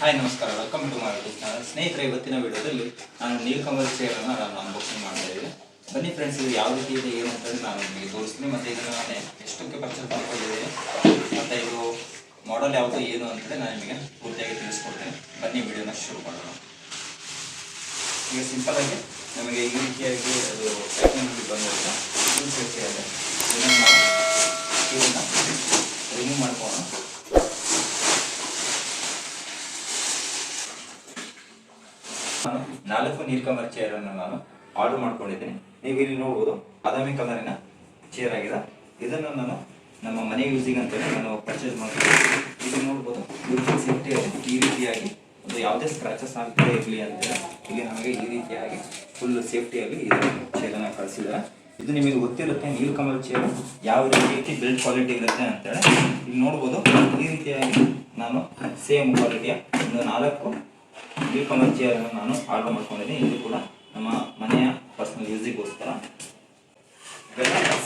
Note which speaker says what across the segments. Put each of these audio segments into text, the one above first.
Speaker 1: Hi ನಮಸ್ಕಾರ, welcome to my YouTube channel. ಸ್ನೇಹಿತರೆ, ಇವತ್ತಿನ ವಿಡಿಯೋದಲ್ಲಿ ನಾನು ನೀಲ್ಕಮಲ್ ಚೇರನ್ನು ನಾನು ಅನ್ಬಾಕ್ಸಿಂಗ್ ಮಾಡ್ತಾ ಇದ್ದೀನಿ. ಬನ್ನಿ ಫ್ರೆಂಡ್ಸ್, ಇದು ಯಾವ ರೀತಿ ಇದೆ ಏನು ಅಂತೇಳಿ ನಾನು ನಿಮಗೆ ತೋರಿಸ್ತೀನಿ. ಮತ್ತು ಇದನ್ನು ನಾನು ಎಷ್ಟಕ್ಕೆ ಪರ್ಚೇಸ್ ಮಾಡ್ಕೊಂಡಿದ್ದೀನಿ ಮತ್ತು ಇದು ಮಾಡೆಲ್ ಯಾವುದು ಏನು ಅಂತೇಳಿ ನಾನು ನಿಮಗೆ ಪೂರ್ತಿಯಾಗಿ ತಿಳಿಸ್ಕೊಡ್ತೇನೆ. ಬನ್ನಿ ವಿಡಿಯೋನ ಶುರು ಮಾಡೋಣ. ಈಗ ಸಿಂಪಲಾಗಿ ನಮಗೆ ಈ ರೀತಿಯಾಗಿ ಅದು ಪ್ಯಾಕಿಂಗ್ ಬಂದಿರುತ್ತೆ. ಇದನ್ನು ನಾವು ರಿಮೂವ್ ಮಾಡ್ಕೊಳ್ಳೋಣ. ನಾನು 4 ನೀಲ್ಕಮಲ್ ಚೇರನ್ನು ನಾನು ಆರ್ಡರ್ ಮಾಡ್ಕೊಂಡಿದ್ದೀನಿ. ನೀವು ಇಲ್ಲಿ ನೋಡ್ಬೋದು, ಬಾದಾಮಿ ಕಲರಿನ ಚೇರ್ ಆಗಿದೆ. ಇದನ್ನು ನಾನು ನಮ್ಮ ಮನೆ ಯೂಸಿಗೆ ಅಂತೇಳಿ ನಾನು ಪರ್ಚೇಸ್ ಮಾಡ್ಕೊಂಡಿದ್ದೀನಿ. ಇಲ್ಲಿ ನೋಡ್ಬೋದು, ಸೇಫ್ಟಿಯಾಗಿ ಈ ರೀತಿಯಾಗಿ ಒಂದು ಯಾವುದೇ ಸ್ಕ್ರಾಚಸ್ ಆಗ್ತಾ ಇರಲಿ ಅಂತೇಳಿ ಇಲ್ಲಿ ನಮಗೆ ಈ ರೀತಿಯಾಗಿ ಫುಲ್ ಸೇಫ್ಟಿಯಾಗಿ ಇದನ್ನು ಚೇರನ್ನು ಕಳಿಸಿದ್ದಾರೆ. ಇದು ನಿಮಗೆ ಗೊತ್ತಿರುತ್ತೆ ನೀಲ್ಕಮಲ್ ಚೇರ್ ಯಾವ ರೀತಿ ಬಿಲ್ಡ್ ಕ್ವಾಲಿಟಿ ಇರುತ್ತೆ ಅಂತೇಳಿ. ಇಲ್ಲಿ ನೋಡ್ಬೋದು, ಈ ರೀತಿಯಾಗಿ ನಾನು ಸೇಮ್ ಕ್ವಾಲಿಟಿಯ ಒಂದು 4 ನೀಲ್ಕಮಲ್ ಚೇರನ್ನು ನಾನು ಆರ್ಡರ್ ಮಾಡ್ಕೊಂಡಿದ್ದೀನಿ. ಇದು ಕೂಡ ನಮ್ಮ ಮನೆಯ ಪರ್ಸನಲ್ ಯೂಸಿಗೋಸ್ಕರ.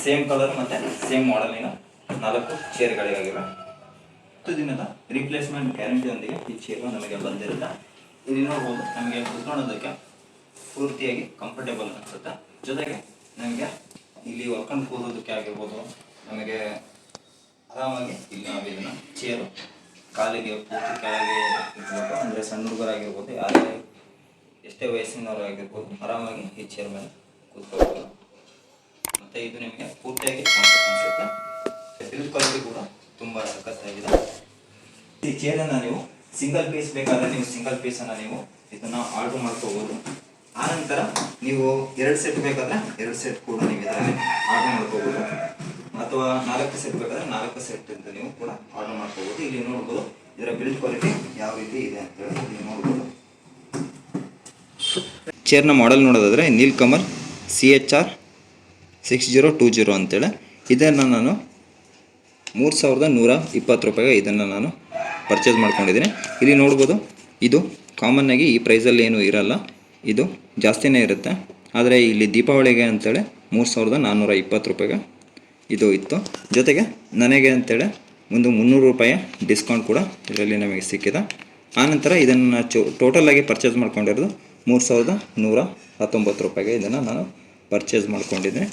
Speaker 1: ಸೇಮ್ ಕಲರ್ ಮತ್ತು ಸೇಮ್ ಮಾಡೆಲಿನ 4 ಚೇರ್ಗಳಿಗಾಗಿವೆ. 10 ದಿನದ ರಿಪ್ಲೇಸ್ಮೆಂಟ್ ಗ್ಯಾರಂಟಿಯೊಂದಿಗೆ ಈ ಚೇರು ನಮಗೆ ಬಂದಿರುತ್ತೆ. ಇಲ್ಲಿ ನೋಡ್ಬೋದು, ನಮಗೆ ಕುತ್ಕೊಳ್ಳೋದಕ್ಕೆ ಪೂರ್ತಿಯಾಗಿ ಕಂಫರ್ಟೇಬಲ್ ಅನಿಸುತ್ತೆ. ಜೊತೆಗೆ ನಮಗೆ ಇಲ್ಲಿ ವರ್ಕೊಂಡು ಕೂರೋದಕ್ಕೆ ಆಗಿರ್ಬೋದು, ನಮಗೆ ಆರಾಮಾಗಿ ಇಲ್ಲಿ ನಾವು ಇದನ್ನು ಚೇರು ಕಾಲಿಗೆ ಪೂರ್ತಿ ಕೆಳಗೆ ಇಟ್ಬಿಟ್ಟು, ಅಂದರೆ ಸಣ್ಣ ಹುಡುಗರಾಗಿರ್ಬೋದು, ಯಾರೇ ಎಷ್ಟೇ ವಯಸ್ಸಿನವರು ಆಗಿರ್ಬೋದು, ಆರಾಮಾಗಿ ಈ ಚೇರ್ ಮೇಲೆ ಕೂತ್ಕೊಳ್ಬೋದು. ಮತ್ತು ಇದು ನಿಮಗೆ ಪೂರ್ತಿಯಾಗಿ ಕಂಫರ್ಟ್ ಅನಿಸುತ್ತೆ. ಬಿಲ್ಡ್ ಕ್ವಾಲಿಟಿ ಕೂಡ ತುಂಬ ಸಖತ್ತಾಗಿದೆ. ಈ ಚೇರನ್ನು ನೀವು ಸಿಂಗಲ್ ಪೀಸ್ ಬೇಕಾದರೆ ನೀವು ಸಿಂಗಲ್ ಪೀಸನ್ನು ನೀವು ಇದನ್ನು ಆರ್ಡರ್ ಮಾಡ್ಕೋಬೋದು. ಆನಂತರ ನೀವು 2 ಸೆಟ್ ಬೇಕಾದರೆ 2 ಸೆಟ್ ಕೂಡ ನೀವು ಇದರಲ್ಲಿ ಆರ್ಡರ್ ಮಾಡ್ಕೋಬೋದು. ಅಥವಾ 4 ಸೆಟ್ ಬೇಕಾದರೆ 4 ಸೆಟ್ ಅಂತ ನೀವು ಕೂಡ ಆರ್ಡರ್ ಮಾಡ್ಕೋಬೋದು. ಇಲ್ಲಿ ನೋಡ್ಬೋದು ಇದರ ಬಿಲ್ಡ್ ಕ್ವಾಲಿಟಿ ಯಾವ ರೀತಿ ಇದೆ ಅಂತೇಳಿ ಇಲ್ಲಿ ನೋಡ್ಬೋದು. ಚೇರ್ನ ಮಾಡೆಲ್ ನೋಡೋದಾದರೆ ನೀಲ್ಕಮಲ್ CHR6020 ಅಂತೇಳಿ. ಇದನ್ನು ನಾನು 3120 ರೂಪಾಯಿಗೆ ಇದನ್ನು ನಾನು ಪರ್ಚೇಸ್ ಮಾಡ್ಕೊಂಡಿದ್ದೀನಿ. ಇಲ್ಲಿ ನೋಡ್ಬೋದು, ಇದು ಕಾಮನ್ನಾಗಿ ಈ ಪ್ರೈಸಲ್ಲಿ ಏನೂ ಇರಲ್ಲ, ಇದು ಜಾಸ್ತಿನೇ ಇರುತ್ತೆ. ಆದರೆ ಇಲ್ಲಿ ದೀಪಾವಳಿಗೆ ಅಂತೇಳಿ 3420 ರೂಪಾಯಿಗೆ ಇದು ಇತ್ತು. ಜೊತೆಗೆ ನನಗೆ ಅಂತೇಳಿ ಒಂದು 300 ರೂಪಾಯಿ ಡಿಸ್ಕೌಂಟ್ ಕೂಡ ಇದರಲ್ಲಿ ನಮಗೆ ಸಿಕ್ಕಿದೆ. ಆನಂತರ ಇದನ್ನು ಟೋಟಲಾಗಿ ಪರ್ಚೇಸ್ ಮಾಡ್ಕೊಂಡಿರೋದು 3119 ರೂಪಾಯಿಗೆ ಇದನ್ನು ನಾನು ಪರ್ಚೇಸ್ ಮಾಡ್ಕೊಂಡಿದ್ದೀನಿ.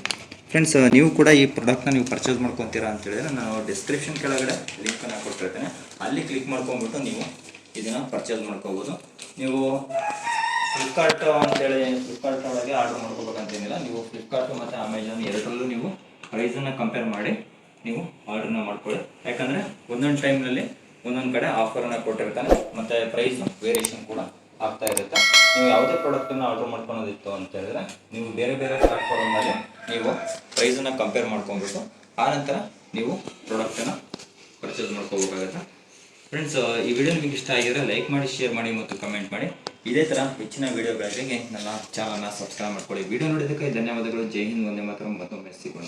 Speaker 1: ಫ್ರೆಂಡ್ಸ್, ನೀವು ಕೂಡ ಈ ಪ್ರಾಡಕ್ಟ್ನ ನೀವು ಪರ್ಚೇಸ್ ಮಾಡ್ಕೊತೀರಾ ಅಂತೇಳಿದರೆ ನಾನು ಡಿಸ್ಕ್ರಿಪ್ಷನ್ ಕೆಳಗಡೆ ಲಿಂಕನ್ನು ಕೊಟ್ಟಿರ್ತೇನೆ. ಅಲ್ಲಿ ಕ್ಲಿಕ್ ಮಾಡ್ಕೊಂಡ್ಬಿಟ್ಟು ನೀವು ಇದನ್ನು ಪರ್ಚೇಸ್ ಮಾಡ್ಕೋಬೋದು. ನೀವು ಫ್ಲಿಪ್ಕಾರ್ಟ್ ಒಳಗೆ ಆರ್ಡರ್ ಮಾಡ್ಕೋಬೇಕಂತೇನಿಲ್ಲ. ನೀವು ಫ್ಲಿಪ್ಕಾರ್ಟ್ ಮತ್ತು ಅಮೆಜಾನ್ ಎರಡರಲ್ಲೂ ನೀವು ಪ್ರೈಸನ್ನು ಕಂಪೇರ್ ಮಾಡಿ ನೀವು ಆರ್ಡ್ರನ್ನ ಮಾಡ್ಕೊಳ್ಳಿ. ಯಾಕಂದರೆ ಒಂದೊಂದು ಟೈಮ್ನಲ್ಲಿ ಒಂದೊಂದು ಕಡೆ ಆಫರನ್ನು ಕೊಟ್ಟಿರ್ತಾನೆ ಮತ್ತು ಪ್ರೈಸ್ ವೇರಿಯೇಷನ್ ಕೂಡ ಆಗ್ತಾ ಇರುತ್ತೆ. ನೀವು ಯಾವುದೇ ಪ್ರಾಡಕ್ಟನ್ನು ಆರ್ಡರ್ ಮಾಡ್ಕೊಳೋದಿತ್ತು ಅಂತ ಹೇಳಿದ್ರೆ ನೀವು ಬೇರೆ ಬೇರೆ ಪ್ಲಾಟ್ಫಾರ್ಮಲ್ಲಿ ನೀವು ಪ್ರೈಸನ್ನು ಕಂಪೇರ್ ಮಾಡ್ಕೊಂಡ್ಬಿಟ್ಟು ಆನಂತರ ನೀವು ಪ್ರಾಡಕ್ಟನ್ನು ಪರ್ಚೇಸ್ ಮಾಡ್ಕೋಬೇಕಾಗುತ್ತೆ. ಫ್ರೆಂಡ್ಸ್, ಈ ವಿಡಿಯೋ ನಿಮಗೆ ಇಷ್ಟ ಆಗಿದ್ರೆ ಲೈಕ್ ಮಾಡಿ, ಶೇರ್ ಮಾಡಿ ಮತ್ತು ಕಮೆಂಟ್ ಮಾಡಿ. ಇದೇ ಥರ ಹೆಚ್ಚಿನ ವಿಡಿಯೋಗಳಿಗೆ ನನ್ನ ಚಾನಲ್ನ ಸಬ್ಸ್ಕ್ರೈಬ್ ಮಾಡ್ಕೊಳ್ಳಿ. ವಿಡಿಯೋ ನೋಡೋದಕ್ಕೆ ಧನ್ಯವಾದಗಳು. ಜೈ ಹಿಂದ್, ವಂದೇ ಮಾತರಂ. ಮತ್ತೊಮ್ಮೆ ಸಿಗೋಣ.